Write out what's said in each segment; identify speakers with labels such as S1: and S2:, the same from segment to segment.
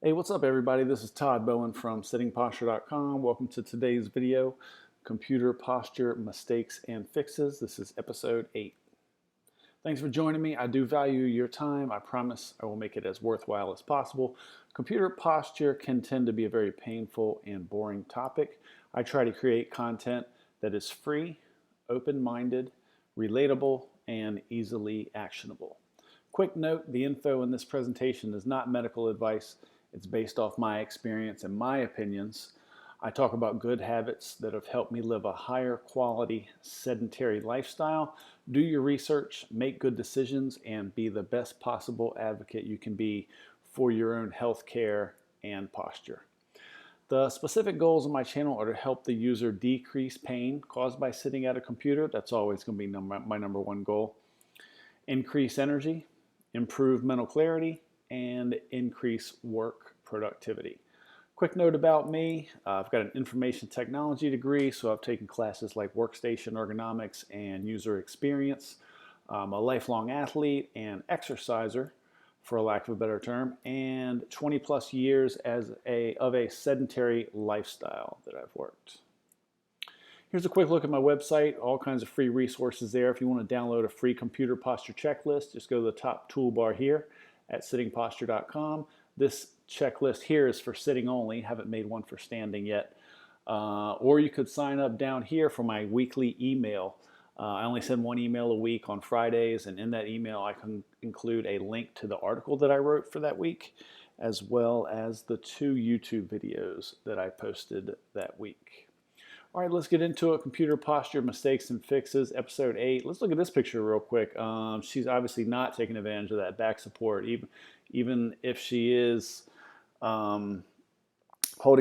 S1: Hey, what's up everybody? This is Todd Bowen from sittingposture.com. Welcome to today's video, Computer Posture Mistakes and Fixes. This is episode 8. Thanks for joining me. I do value your time. I promise I will make it as worthwhile as possible. Computer posture can tend to be a very painful and boring topic. I try to create content that is free, open-minded, relatable, and easily actionable. Quick note, the info in this presentation is not medical advice. It's based off my experience and my opinions. I talk about good habits that have helped me live a higher quality sedentary lifestyle. Do your research, make good decisions, and be the best possible advocate you can be for your own health care and posture. The specific goals of my channel are to help the user decrease pain caused by sitting at a computer. That's always going to be my number one goal. Increase energy, improve mental clarity, and increase work productivity. Quick note about me, I've got an information technology degree, so I've taken classes like workstation ergonomics and user experience. I'm a lifelong athlete and exerciser, for a lack of a better term, and 20 plus years of a sedentary lifestyle that I've worked. Here's a quick look at my website, all kinds of free resources there. If you want to download a free computer posture checklist, just go to the top toolbar here at sittingposture.com. This checklist here is for sitting only, haven't made one for standing yet. Or you could sign up down here for my weekly email. I only send one email a week on Fridays, and in that email I can include a link to the article that I wrote for that week, as well as the 2 YouTube videos that I posted that week. All right, let's get into it. Computer posture mistakes and fixes, episode 8. Let's look at this picture real quick. She's obviously not taking advantage of that back support, even if she is holding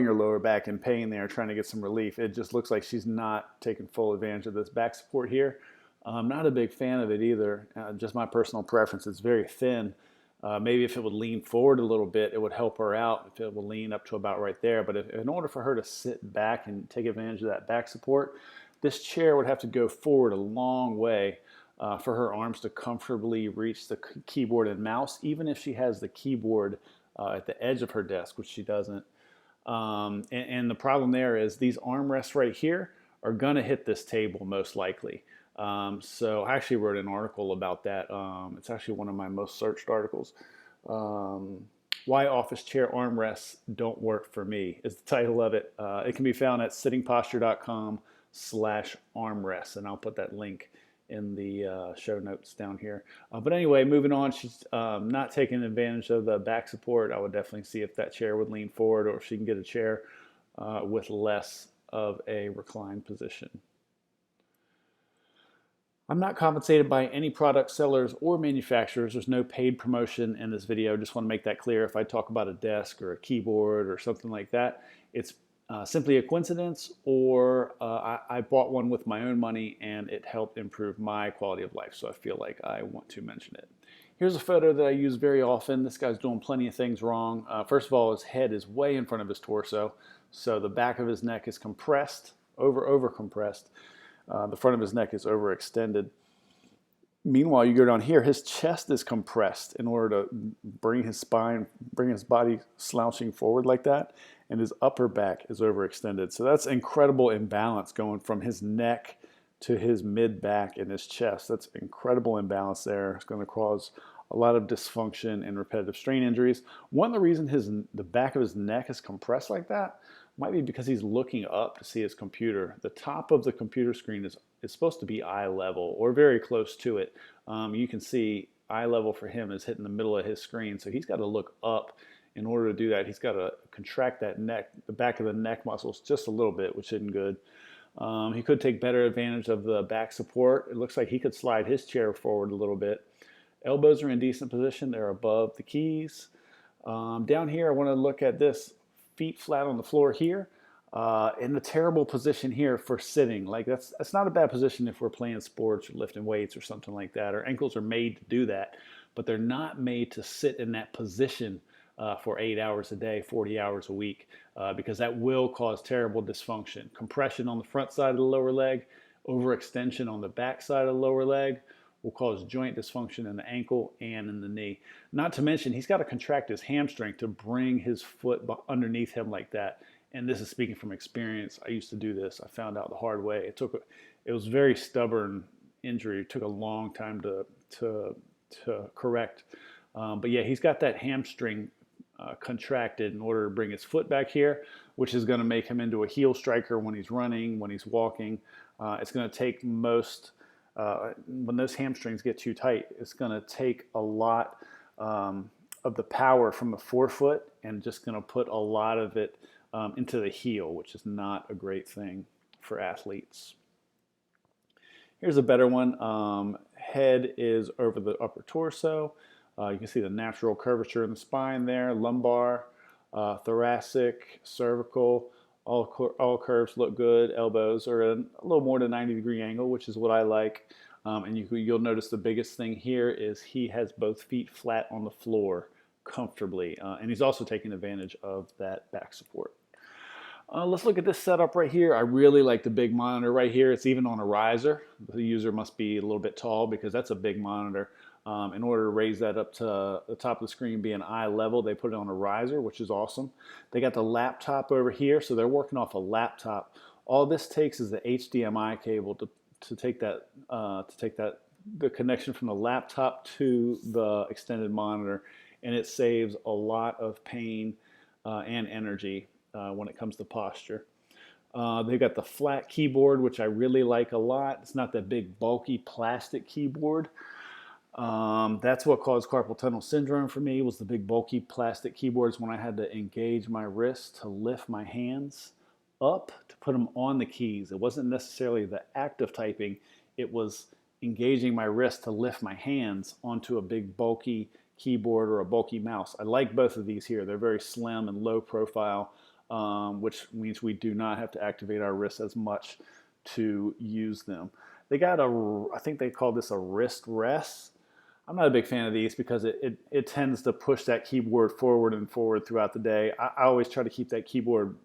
S1: her lower back in pain there, trying to get some relief. It just looks like she's not taking full advantage of this back support here. I'm not a big fan of it either. Just my personal preference. It's very thin. Maybe if it would lean forward a little bit, it would help her out if it would lean up to about right there. But in order for her to sit back and take advantage of that back support, this chair would have to go forward a long way for her arms to comfortably reach the keyboard and mouse, even if she has the keyboard at the edge of her desk, which she doesn't. And the problem there is these armrests right here are going to hit this table most likely. So I actually wrote an article about that. It's actually one of my most searched articles. Why office chair armrests don't work for me is the title of it. It can be found at sittingposture.com/armrests, and I'll put that link in the show notes down here. But anyway, moving on, she's not taking advantage of the back support. I would definitely see if that chair would lean forward, or if she can get a chair with less of a reclined position. I'm not compensated by any product sellers or manufacturers. There's no paid promotion in this video. Just want to make that clear. If I talk about a desk or a keyboard or something like that, it's simply a coincidence, or I bought one with my own money and it helped improve my quality of life, so I feel like I want to mention it. Here's a photo that I use very often. This guy's doing plenty of things wrong. First of all, his head is way in front of his torso, so the back of his neck is compressed, over compressed. The front of his neck is overextended. Meanwhile, you go down here, his chest is compressed in order to bring his spine, bring his body slouching forward like that, and his upper back is overextended. So that's incredible imbalance going from his neck to his mid back and his chest. That's incredible imbalance there. It's going to cause a lot of dysfunction and repetitive strain injuries. One of the reasons the back of his neck is compressed like that might be because he's looking up to see his computer. The top of the computer screen is supposed to be eye level or very close to it. You can see eye level for him is hitting the middle of his screen, so he's got to look up in order to do that. He's got to contract that neck, the back of the neck muscles just a little bit, which isn't good. He could take better advantage of the back support. It looks like he could slide his chair forward a little bit. Elbows are in decent position. They're above the keys. Down here, I want to look at this. Feet flat on the floor here. In a terrible position here for sitting. Like that's not a bad position if we're playing sports or lifting weights or something like that. Our ankles are made to do that, but they're not made to sit in that position for 8 hours a day, 40 hours a week, because that will cause terrible dysfunction. Compression on the front side of the lower leg, overextension on the back side of the lower leg, will cause joint dysfunction in the ankle and in the knee. Not to mention, he's got to contract his hamstring to bring his foot underneath him like that. And this is speaking from experience. I used to do this. I found out the hard way. It was very stubborn injury. It took a long time to correct. But yeah, he's got that hamstring contracted in order to bring his foot back here, which is going to make him into a heel striker when he's running, when he's walking. It's going to take when those hamstrings get too tight, it's going to take a lot of the power from the forefoot and just going to put a lot of it into the heel, which is not a great thing for athletes. Here's a better one. Head is over the upper torso. You can see the natural curvature in the spine there, lumbar, thoracic, cervical, all curves look good. Elbows are a little more than 90-degree angle, which is what I like. And you'll notice the biggest thing here is he has both feet flat on the floor comfortably. And he's also taking advantage of that back support. Let's look at this setup right here. I really like the big monitor right here. It's even on a riser. The user must be a little bit tall because that's a big monitor. In order to raise that up to the top of the screen, being eye level, they put it on a riser, which is awesome. They got the laptop over here, so they're working off a laptop. All this takes is the HDMI cable to take the connection from the laptop to the extended monitor, and it saves a lot of pain and energy when it comes to posture. They've got the flat keyboard, which I really like a lot. It's not that big, bulky plastic keyboard. That's what caused carpal tunnel syndrome for me, was the big, bulky plastic keyboards when I had to engage my wrist to lift my hands up to put them on the keys. It wasn't necessarily the act of typing. It was engaging my wrist to lift my hands onto a big, bulky keyboard or a bulky mouse. I like both of these here. They're very slim and low profile. Which means we do not have to activate our wrists as much to use them. They got I think they call this a wrist rest. I'm not a big fan of these because it tends to push that keyboard forward and forward throughout the day. I always try to keep that keyboard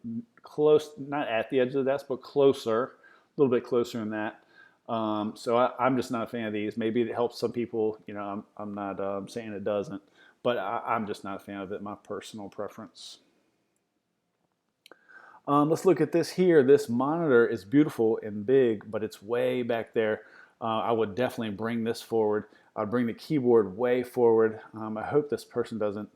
S1: close, not at the edge of the desk, but closer, a little bit closer than that. So I'm just not a fan of these. Maybe it helps some people. I'm not saying it doesn't, but I'm just not a fan of it, my personal preference. Let's look at this here. This monitor is beautiful and big, but it's way back there. I would definitely bring this forward. I'd bring the keyboard way forward. I hope this person doesn't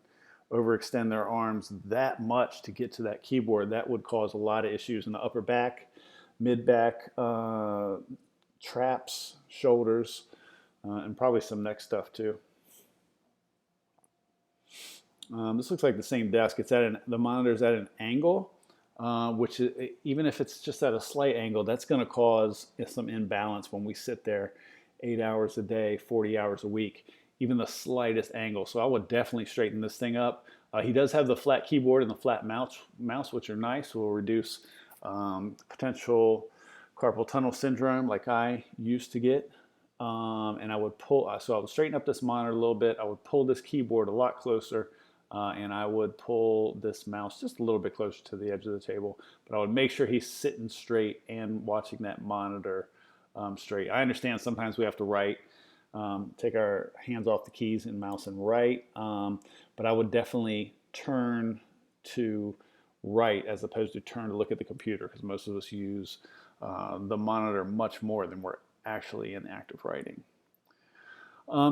S1: overextend their arms that much to get to that keyboard. That would cause a lot of issues in the upper back, mid-back, traps, shoulders, and probably some neck stuff too. This looks like the same desk. The monitor's at an angle. Which is, even if it's just at a slight angle, that's going to cause some imbalance when we sit there 8 hours a day, 40 hours a week, even the slightest angle. So I would definitely straighten this thing up. He does have the flat keyboard and the flat mouse, which are nice. Will reduce potential carpal tunnel syndrome like I used to get. And I would so I would straighten up this monitor a little bit. I would pull this keyboard a lot closer. And I would pull this mouse just a little bit closer to the edge of the table, but I would make sure he's sitting straight and watching that monitor straight. I understand sometimes we have to write, take our hands off the keys and mouse and write, but I would definitely turn to write as opposed to turn to look at the computer, because most of us use the monitor much more than we're actually in active writing.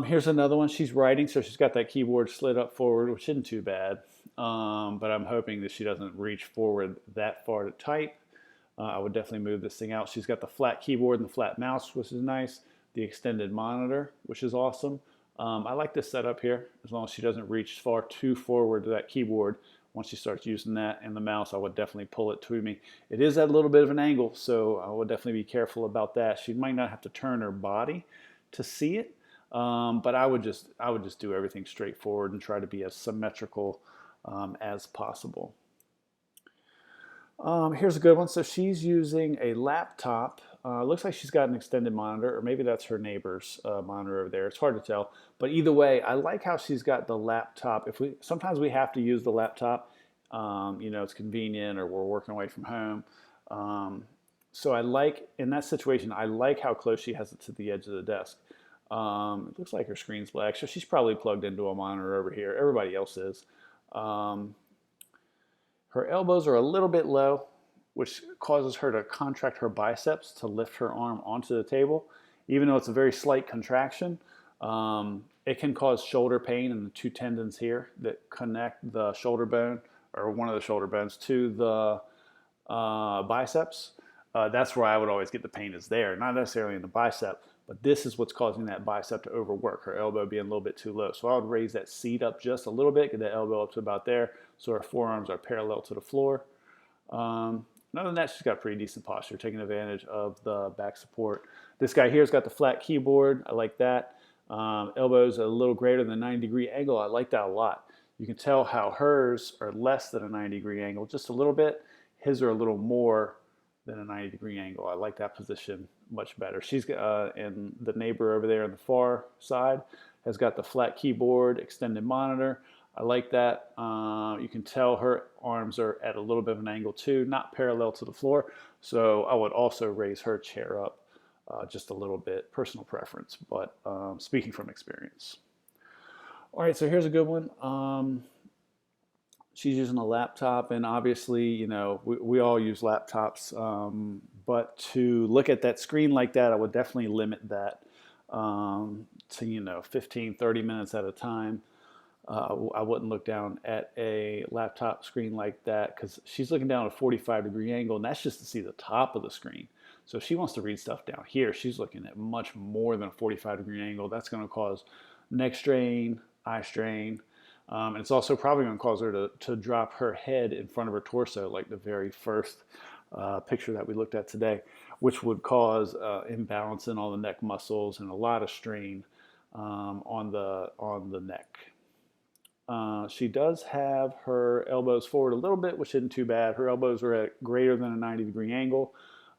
S1: Here's another one. She's writing, so she's got that keyboard slid up forward, which isn't too bad. But I'm hoping that she doesn't reach forward that far to type. I would definitely move this thing out. She's got the flat keyboard and the flat mouse, which is nice. The extended monitor, which is awesome. I like this setup here, as long as she doesn't reach far too forward to that keyboard. Once she starts using that and the mouse, I would definitely pull it to me. It is at a little bit of an angle, so I would definitely be careful about that. She might not have to turn her body to see it. But I would just do everything straightforward and try to be as symmetrical as possible. Here's a good one. So she's using a laptop. Looks like she's got an extended monitor, or maybe that's her neighbor's monitor over there. It's hard to tell. But either way, I like how she's got the laptop. Sometimes we have to use the laptop. It's convenient, or we're working away from home. So I like, in that situation, I like how close she has it to the edge of the desk. It looks like her screen's black, so she's probably plugged into a monitor over here. Everybody else is. Um, Her elbows are a little bit low, which causes her to contract her biceps to lift her arm onto the table. Even though it's a very slight contraction, it can cause shoulder pain in the two tendons here that connect the shoulder bone, or one of the shoulder bones, to the biceps. That's where I would always get the pain, is there, not necessarily in the bicep, but this is what's causing that bicep to overwork, her elbow being a little bit too low. So I would raise that seat up just a little bit, get that elbow up to about there, so her forearms are parallel to the floor. Other than that, she's got pretty decent posture, taking advantage of the back support. This guy here's got the flat keyboard. I like that. Elbows a little greater than a 90-degree angle. I like that a lot. You can tell how hers are less than a 90-degree angle, just a little bit. His are a little more than a 90-degree angle. I like that position much better. She's and the neighbor over there on the far side has got the flat keyboard, extended monitor. I like that. You can tell her arms are at a little bit of an angle too, not parallel to the floor. So I would also raise her chair up just a little bit, personal preference, but speaking from experience. All right, so here's a good one. She's using a laptop, and obviously, you know, we all use laptops, but to look at that screen like that, I would definitely limit that to, you know, 15, 30 minutes at a time. I wouldn't look down at a laptop screen like that, because she's looking down at a 45-degree angle, and that's just to see the top of the screen. So if she wants to read stuff down here, she's looking at much more than a 45-degree angle. That's going to cause neck strain, eye strain, and it's also probably going to cause her to drop her head in front of her torso, like the very first picture that we looked at today, which would cause imbalance in all the neck muscles and a lot of strain on the neck. She does have her elbows forward a little bit, which isn't too bad. Her elbows are at greater than a 90-degree angle,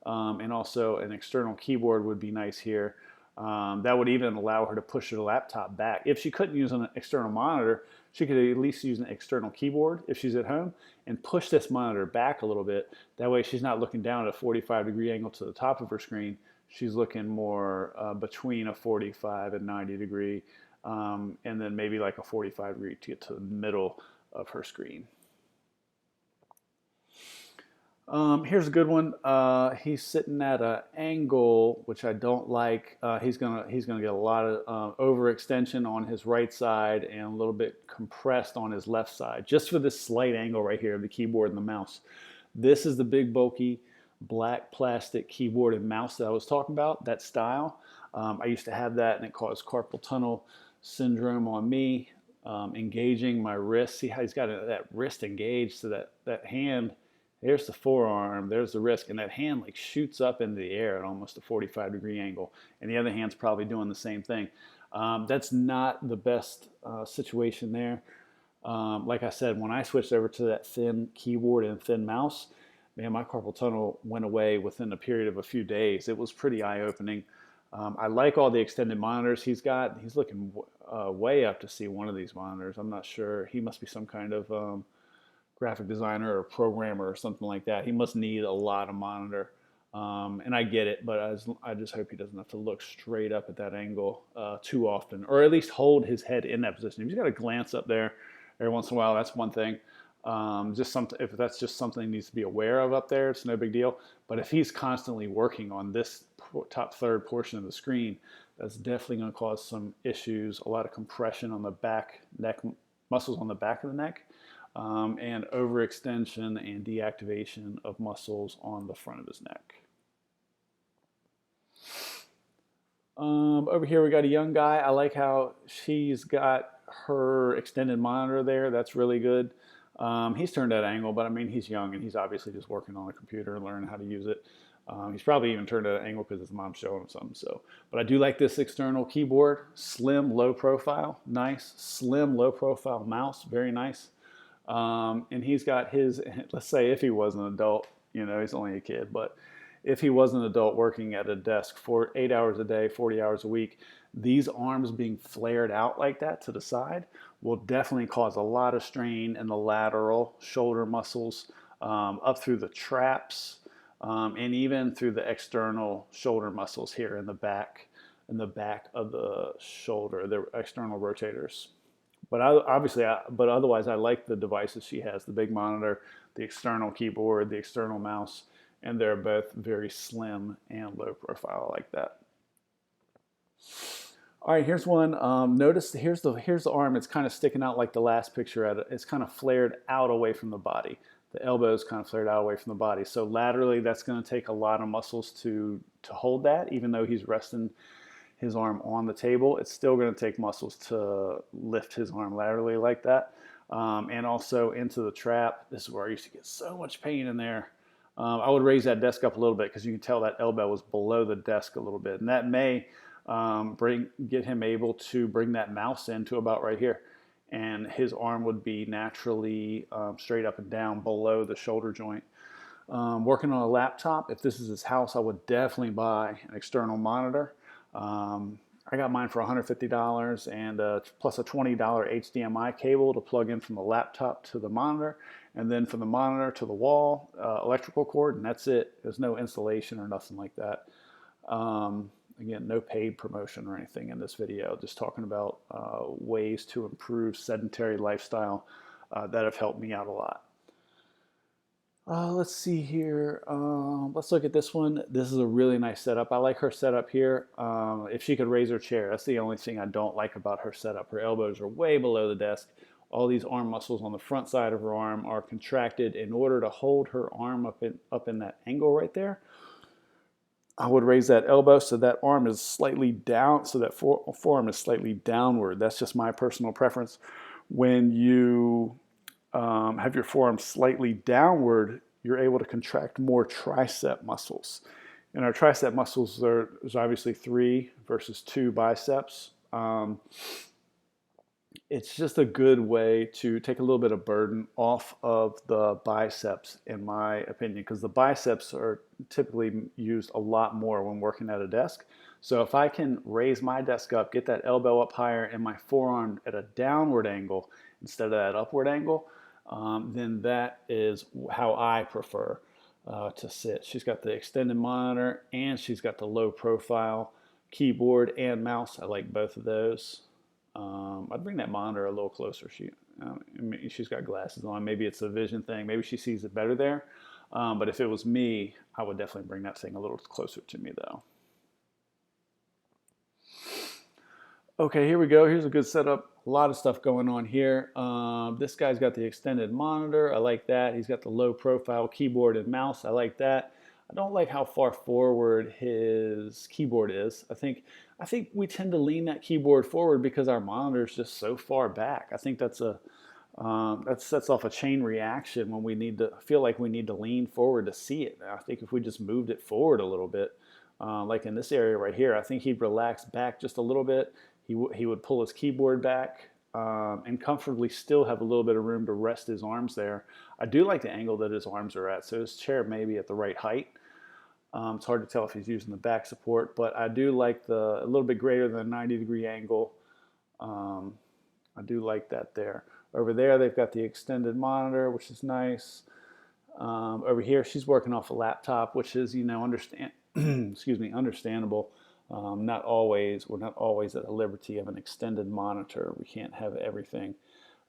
S1: and also an external keyboard would be nice here. That would even allow her to push her laptop back. If she couldn't use an external monitor, she could at least use an external keyboard if she's at home and push this monitor back a little bit. That way she's not looking down at a 45-degree angle to the top of her screen. She's looking more between a 45 and 90 degree, and then maybe like a 45 degree to get to the middle of her screen. Here's a good one. He's sitting at an angle which I don't like. He's gonna get a lot of overextension on his right side and a little bit compressed on his left side, just for this slight angle right here of the keyboard and the mouse. This is the big bulky black plastic keyboard and mouse that I was talking about. That style. I used to have that, and it caused carpal tunnel syndrome on me, engaging my wrist. See how he's got that wrist engaged, so that hand. There's the forearm, there's the wrist, and that hand like shoots up into the air at almost a 45-degree angle. And the other hand's probably doing the same thing. That's not the best situation there. Like I said, when I switched over to that thin keyboard and thin mouse, man, my carpal tunnel went away within a period of a few days. It was pretty eye-opening. I like all the extended monitors he's got. He's looking way up to see one of these monitors. I'm not sure. He must be some kind of graphic designer or programmer or something like that. He must need a lot of monitor, and I get it, but I just hope he doesn't have to look straight up at that angle too often, or at least hold his head in that position. If he's got to glance up there every once in a while, that's one thing. Just something, if that's just something he needs to be aware of up there, it's no big deal. But if he's constantly working on this top third portion of the screen, that's definitely going to cause some issues, a lot of compression on the back neck muscles on the back of the neck. And overextension and deactivation of muscles on the front of his neck. Over here we got a young guy. I like how she's got her extended monitor there. That's really good. He's turned at an angle, but I mean, he's young and he's obviously just working on a computer and learning how to use it. He's probably even turned at an angle because his mom's showing him something. So, but I do like this external keyboard. Slim, low profile, nice. Slim, low profile mouse, very nice. And he's got his, let's say if he was an adult, you know, he's only a kid, but if he was an adult working at a desk for 8 hours a day, 40 hours a week, these arms being flared out like that to the side will definitely cause a lot of strain in the lateral shoulder muscles, up through the traps, and even through the external shoulder muscles here in the back. and the back of the shoulder, the external rotators. But but otherwise, I like the devices she has: the big monitor, the external keyboard, the external mouse, and they're both very slim and low profile. I like that. All right, here's one. Notice here's the arm. It's kind of sticking out like the last picture. It's kind of flared out away from the body. The elbow is kind of flared out away from the body. So laterally, that's going to take a lot of muscles to hold that. Even though he's resting his arm on the table, it's still going to take muscles to lift his arm laterally like that. And also into the trap. This is where I used to get so much pain in there. I would raise that desk up a little bit because you can tell that elbow was below the desk a little bit, and that may get him able to bring that mouse in to about right here, and his arm would be naturally straight up and down below the shoulder joint. Working on a laptop, if this is his house, I would definitely buy an external monitor. I got mine for $150 and plus a $20 HDMI cable to plug in from the laptop to the monitor, and then from the monitor to the wall, electrical cord, and that's it. There's no installation or nothing like that. Again, no paid promotion or anything in this video, just talking about ways to improve sedentary lifestyle that have helped me out a lot. Let's see here. Let's look at this one. This is a really nice setup. I like her setup here. If she could raise her chair, that's the only thing I don't like about her setup. Her elbows are way below the desk. All these arm muscles on the front side of her arm are contracted in order to hold her arm up in that angle right there. I would raise that elbow so that arm is slightly down, so that forearm is slightly downward. That's just my personal preference. When you have your forearm slightly downward, you're able to contract more tricep muscles. And our tricep muscles, there's obviously 3 versus 2 biceps. It's just a good way to take a little bit of burden off of the biceps, in my opinion, because the biceps are typically used a lot more when working at a desk. So if I can raise my desk up, get that elbow up higher and my forearm at a downward angle instead of that upward angle, then that is how I prefer to sit. She's got the extended monitor and she's got the low profile keyboard and mouse. I like both of those. I'd bring that monitor a little closer. She's got glasses on. Maybe it's a vision thing. Maybe she sees it better there. But if it was me, I would definitely bring that thing a little closer to me, though. Okay, here we go. Here's a good setup. A lot of stuff going on here. This guy's got the extended monitor. I like that. He's got the low profile keyboard and mouse. I like that. I don't like how far forward his keyboard is. I think we tend to lean that keyboard forward because our monitor is just so far back. I think that sets off a chain reaction when we feel like we need to lean forward to see it. I think if we just moved it forward a little bit, like in this area right here, I think he'd relax back just a little bit. He would pull his keyboard back and comfortably still have a little bit of room to rest his arms there. I do like the angle that his arms are at, so his chair may be at the right height. It's hard to tell if he's using the back support, but I do like a little bit greater than a 90-degree angle. I do like that there. Over there, they've got the extended monitor, which is nice. Over here, she's working off a laptop, which is, understandable. We're not always at the liberty of an extended monitor. We can't have everything.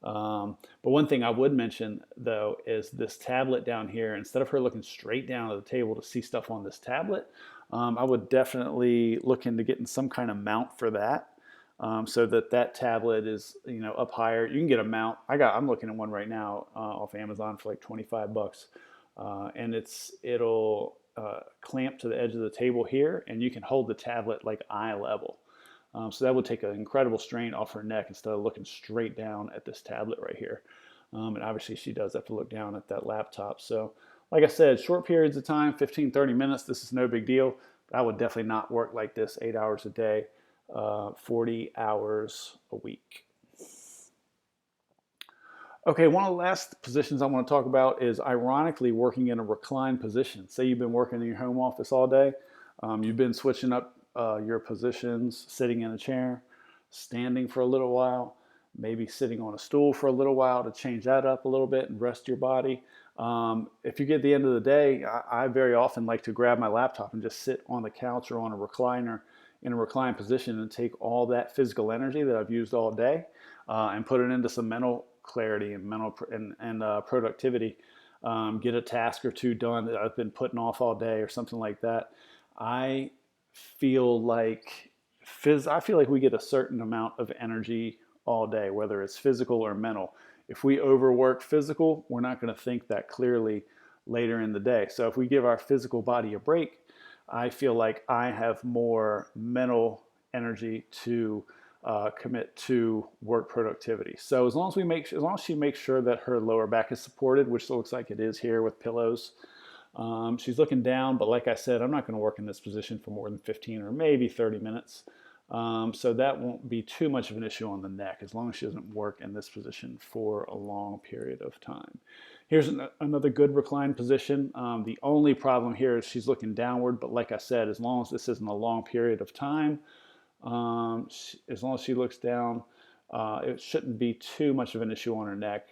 S1: But one thing I would mention, though, is this tablet down here. Instead of her looking straight down at the table to see stuff on this tablet, I would definitely look into getting some kind of mount for that, so that tablet is up higher. You can get a mount. I'm looking at one right now off Amazon for like $25, and it'll clamp to the edge of the table here, and you can hold the tablet like eye level. So that would take an incredible strain off her neck instead of looking straight down at this tablet right here. And obviously she does have to look down at that laptop. So like I said, short periods of time, 15, 30 minutes, this is no big deal. I would definitely not work like this 8 hours a day, 40 hours a week. Okay, one of the last positions I want to talk about is ironically working in a reclined position. Say you've been working in your home office all day. You've been switching up your positions, sitting in a chair, standing for a little while, maybe sitting on a stool for a little while to change that up a little bit and rest your body. If you get to the end of the day, I very often like to grab my laptop and just sit on the couch or on a recliner in a reclined position and take all that physical energy that I've used all day and put it into some mental clarity and mental productivity. Get a task or two done that I've been putting off all day or something like that. I feel like we get a certain amount of energy all day, whether it's physical or mental. If we overwork physical, we're not going to think that clearly later in the day. So if we give our physical body a break, I feel like I have more mental energy to commit to work productivity. So as long as she makes sure that her lower back is supported, which looks like it is here with pillows, she's looking down. But like I said, I'm not going to work in this position for more than 15 or maybe 30 minutes. So that won't be too much of an issue on the neck as long as she doesn't work in this position for a long period of time. Here's another good reclined position. The only problem here is she's looking downward, but like I said, as long as this isn't a long period of time, as long as she looks down, it shouldn't be too much of an issue on her neck.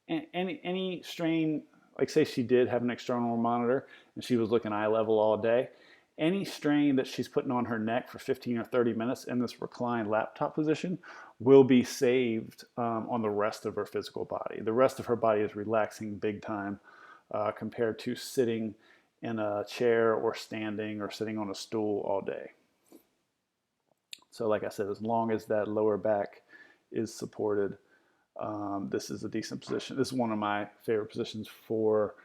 S1: Any strain, like say she did have an external monitor and she was looking eye level all day, any strain that she's putting on her neck for 15 or 30 minutes in this reclined laptop position will be saved on the rest of her physical body. The rest of her body is relaxing big time compared to sitting in a chair or standing or sitting on a stool all day. So like I said, as long as that lower back is supported, this is a decent position. This is one of my favorite positions for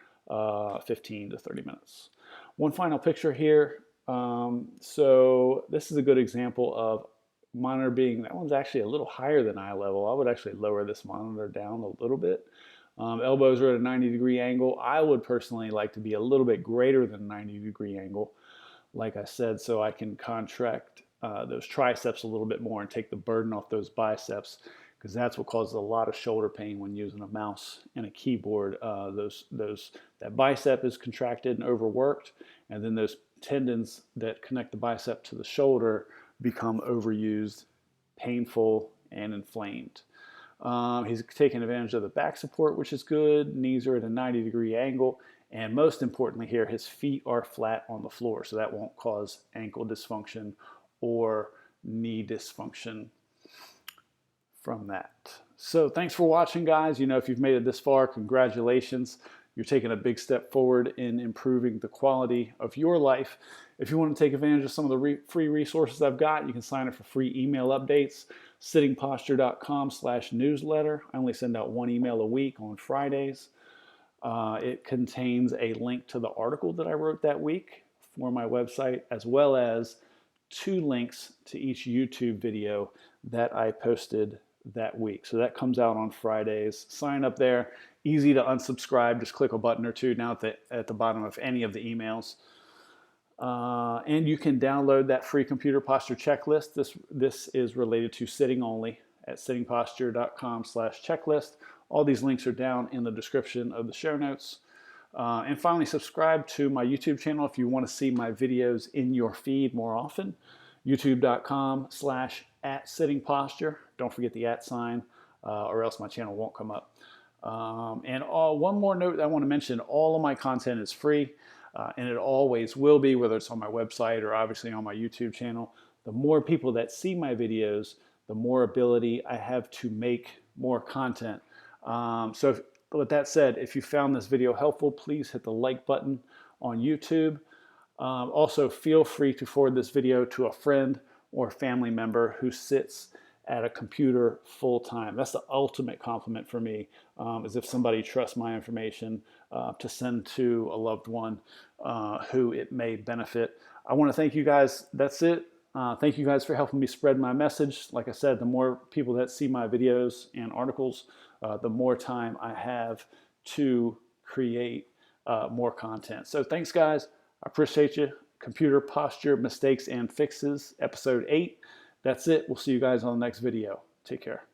S1: 15 to 30 minutes. One final picture here. So this is a good example of monitor being, that one's actually a little higher than eye level. I would actually lower this monitor down a little bit. Elbows are at a 90-degree angle. I would personally like to be a little bit greater than 90-degree angle, like I said, so I can contract those triceps a little bit more and take the burden off those biceps, because that's what causes a lot of shoulder pain when using a mouse and a keyboard. That bicep is contracted and overworked, and then those tendons that connect the bicep to the shoulder become overused, painful, and inflamed. He's taking advantage of the back support, which is good. Knees are at a 90-degree angle, and most importantly here, his feet are flat on the floor, so that won't cause ankle dysfunction or knee dysfunction from that. So thanks for watching, guys. You know, if you've made it this far, congratulations. You're taking a big step forward in improving the quality of your life. If you want to take advantage of some of the free resources I've got, you can sign up for free email updates, sittingposture.com/newsletter. I only send out one email a week on Fridays. It contains a link to the article that I wrote that week for my website, as well as 2 links to each YouTube video that I posted that week. So that comes out on Fridays. Sign up there. Easy to unsubscribe. Just click a button or two down at the bottom of any of the emails. And you can download that free computer posture checklist. This is related to sitting only at sittingposture.com/checklist. All these links are down in the description of the show notes. And finally, subscribe to my YouTube channel if you want to see my videos in your feed more often. youtube.com/@sittingposture. Don't forget the @ sign, or else my channel won't come up. And one more note I want to mention, all of my content is free, and it always will be, whether it's on my website or obviously on my YouTube channel. The more people that see my videos, the more ability I have to make more content. With that said, if you found this video helpful, please hit the like button on YouTube. Also, feel free to forward this video to a friend or family member who sits at a computer full time. That's the ultimate compliment for me, is if somebody trusts my information to send to a loved one who it may benefit. I want to thank you guys. That's it. Thank you guys for helping me spread my message. Like I said, the more people that see my videos and articles, the more time I have to create more content. So thanks, guys. I appreciate you. Computer Posture Mistakes and Fixes, Episode 8. That's it. We'll see you guys on the next video. Take care.